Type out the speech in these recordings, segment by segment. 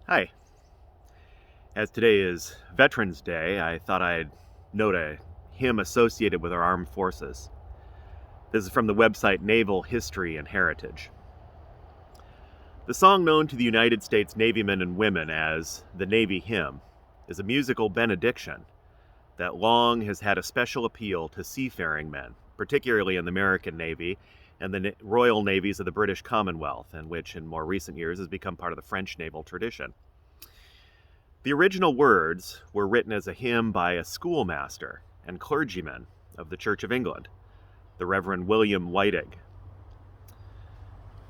Hi. As today is Veterans Day, I thought I'd note a hymn associated with our armed forces. This is from the website Naval History and Heritage. The song known to the United States Navy men and women as the Navy Hymn is a musical benediction that long has had a special appeal to seafaring men, particularly in the American Navy and the Royal Navies of the British Commonwealth, and which in more recent years has become part of the French naval tradition. The original words were written as a hymn by a schoolmaster and clergyman of the Church of England, the Reverend William Whiting.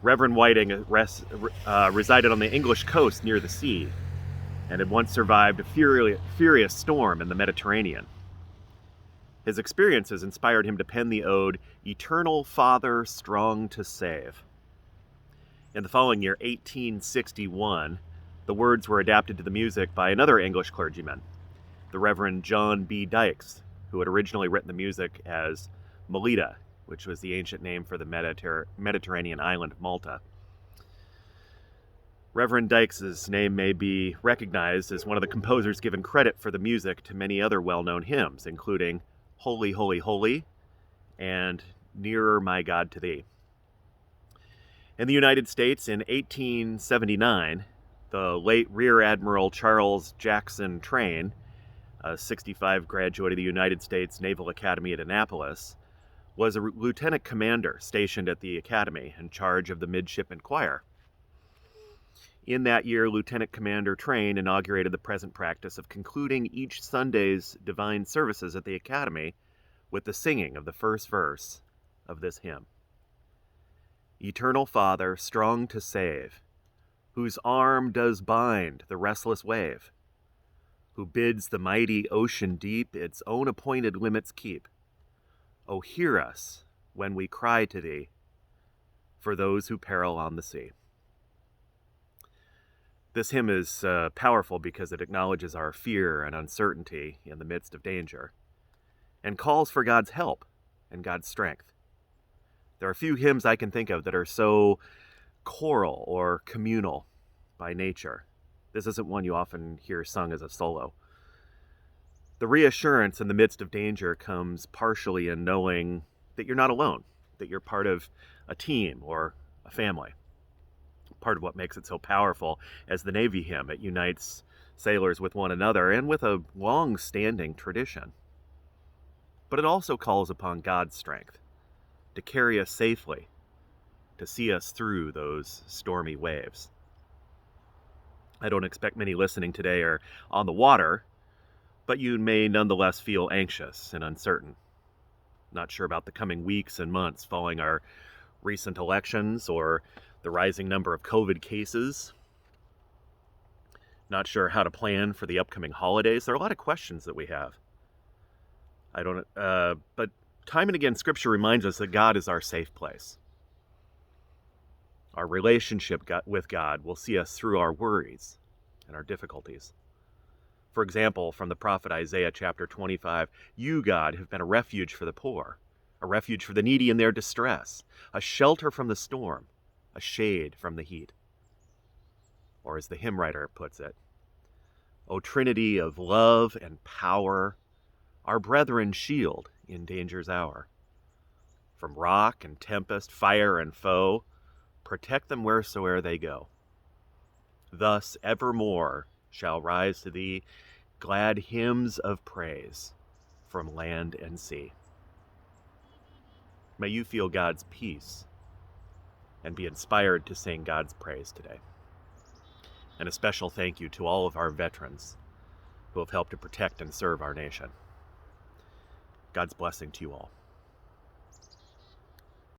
Reverend Whiting resided on the English coast near the sea and had once survived a furious storm in the Mediterranean. His experiences inspired him to pen the ode, "Eternal Father, Strong to Save." In the following year, 1861, the words were adapted to the music by another English clergyman, the Reverend John B. Dykes, who had originally written the music as Melita, which was the ancient name for the Mediterranean island of Malta. Reverend Dykes' name may be recognized as one of the composers given credit for the music to many other well-known hymns, including Holy, Holy, Holy and Nearer, My God, to Thee. In the United States, in 1879, the late Rear Admiral Charles Jackson Train, a 65 graduate of the United States Naval Academy at Annapolis, was a lieutenant commander stationed at the academy in charge of the midshipman choir. In that year, Lieutenant Commander Train inaugurated the present practice of concluding each Sunday's divine services at the academy with the singing of the first verse of this hymn. Eternal Father, strong to save, whose arm does bind the restless wave, who bids the mighty ocean deep its own appointed limits keep. O hear us when we cry to thee for those who peril on the sea. This hymn is powerful because it acknowledges our fear and uncertainty in the midst of danger and calls for God's help and God's strength. There are few hymns I can think of that are so choral or communal by nature. This isn't one you often hear sung as a solo. The reassurance in the midst of danger comes partially in knowing that you're not alone, that you're part of a team or a family. Part of what makes it so powerful as the Navy hymn, it unites sailors with one another and with a long-standing tradition. But it also calls upon God's strength to carry us safely, to see us through those stormy waves. I don't expect many listening today are on the water, but you may nonetheless feel anxious and uncertain. Not sure about the coming weeks and months following our recent elections or the rising number of COVID cases. Not sure how to plan for the upcoming holidays. There are a lot of questions that we have. But time and again, Scripture reminds us that God is our safe place. Our relationship with God will see us through our worries and our difficulties. For example, from the prophet Isaiah chapter 25, you, God, have been a refuge for the poor, a refuge for the needy in their distress, a shelter from the storm, a shade from the heat. Or as the hymn writer puts it, O Trinity of love and power, our brethren's shield in danger's hour. From rock and tempest, fire and foe, protect them wheresoe'er they go. Thus evermore shall rise to thee glad hymns of praise from land and sea. May you feel God's peace and be inspired to sing God's praise today. And a special thank you to all of our veterans who have helped to protect and serve our nation. God's blessing to you all.